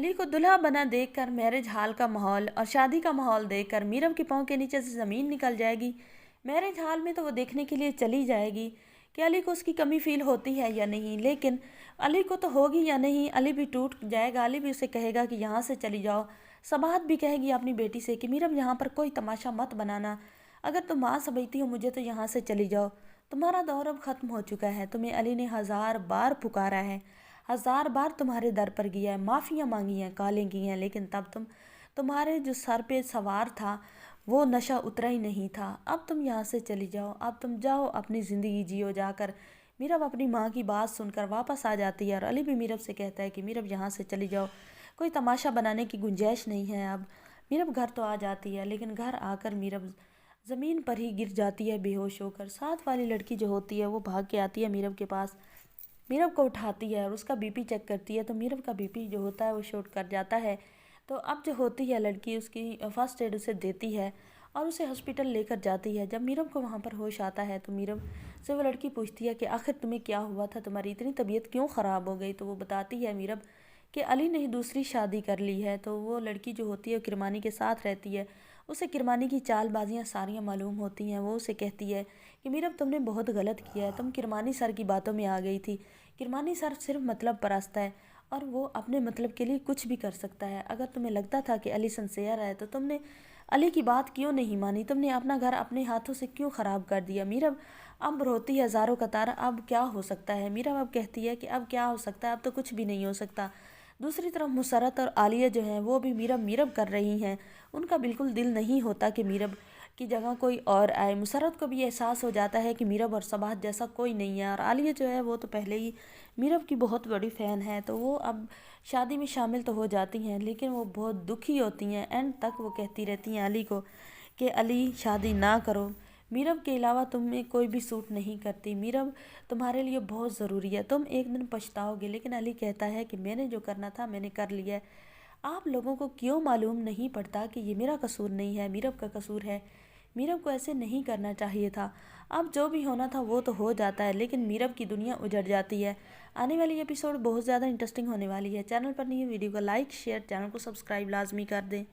अली को दुल्हा बना देखकर मैरिज हॉल का माहौल और शादी का माहौल देखकर मीरब के पाँव के नीचे से ज़मीन निकल जाएगी। मैरिज हॉल में तो वो देखने के लिए चली जाएगी कि अली को उसकी कमी फील होती है या नहीं, लेकिन अली को तो होगी या नहीं। अली भी टूट जाएगा। अली भी उसे कहेगा कि यहाँ से चली जाओ। सबात भी कहेगी अपनी बेटी से कि मीरब यहाँ पर कोई तमाशा मत बनाना, अगर तुम माँ समझती हो मुझे तो यहाँ से चली जाओ। तुम्हारा दौर अब ख़त्म हो चुका है। तुम्हें अली ने 1000 बार पुकारा है, 1000 बार तुम्हारे दर पर गया है, माफ़ियाँ मांगी हैं, कालें की हैं, लेकिन तब तुम्हारे जो सर पे सवार था वो नशा उतरा ही नहीं था। अब तुम यहाँ से चली जाओ, अब तुम जाओ अपनी ज़िंदगी जियो जाकर। मीरब अपनी माँ की बात सुनकर वापस आ जाती है और अली भी मीरब से कहता है कि मीरब यहाँ से चली जाओ, कोई तमाशा बनाने की गुंजाइश नहीं है अब। मीरब घर तो आ जाती है, लेकिन घर आकर मीरब ज़मीन पर ही गिर जाती है बेहोश होकर। साथ वाली लड़की जो होती है वो भाग के आती है मीरब के पास, मीरब को उठाती है और उसका बीपी चेक करती है तो मीरब का बीपी जो होता है वो शॉट कर जाता है। तो अब जो होती है लड़की उसकी फर्स्ट एड उसे देती है और उसे हॉस्पिटल लेकर जाती है। जब मीरब को वहाँ पर होश आता है तो मीरब से वो लड़की पूछती है कि आखिर तुम्हें क्या हुआ था, तुम्हारी इतनी तबीयत क्यों ख़राब हो गई। तो वो बताती है मीरब कि अली ने ही दूसरी शादी कर ली है। तो वो लड़की जो होती है वो किरमानी के साथ रहती है, उसे किरमानी की चालबाजियाँ सारियाँ मालूम होती हैं। वो उसे कहती है कि मीरब तुमने बहुत गलत किया है, तुम किरमानी सर की बातों में आ गई थी। किरमानी सर सिर्फ मतलब परस्त है और वो अपने मतलब के लिए कुछ भी कर सकता है। अगर तुम्हें लगता था कि अली सिंसियर है तो तुमने अली की बात क्यों नहीं मानी, तुमने अपना घर अपने हाथों से क्यों ख़राब कर दिया। मीरब अब रोती है हज़ारों कतार, अब क्या हो सकता है। मीरब अब कहती है कि अब क्या हो सकता है, अब तो कुछ भी नहीं हो सकता। दूसरी तरफ मुसरत और आलिया जो हैं वो भी मीरब मीरब कर रही हैं। उनका बिल्कुल दिल नहीं होता कि मीरब की जगह कोई और आए। मुसरत को भी एहसास हो जाता है कि मीरब और सबात जैसा कोई नहीं है, और आलिया जो है वो तो पहले ही मीरब की बहुत बड़ी फ़ैन है। तो वो अब शादी में शामिल तो हो जाती हैं, लेकिन वो बहुत दुखी होती हैं। एंड तक वो कहती रहती हैं अली को कि अली शादी ना करो, मीरब के अलावा तुम्हें कोई भी सूट नहीं करती, मीरब तुम्हारे लिए बहुत ज़रूरी है, तुम एक दिन पछताओगे। लेकिन अली कहता है कि मैंने जो करना था मैंने कर लिया है। आप लोगों को क्यों मालूम नहीं पड़ता कि ये मेरा कसूर नहीं है, मीरब का कसूर है। मीरब को ऐसे नहीं करना चाहिए था। अब जो भी होना था वो तो हो जाता है, लेकिन मीरब की दुनिया उजड़ जाती है। आने वाली एपिसोड बहुत ज़्यादा इंटरेस्टिंग होने वाली है। चैनल पर नहीं है, वीडियो को लाइक शेयर, चैनल को सब्सक्राइब लाजमी कर दें।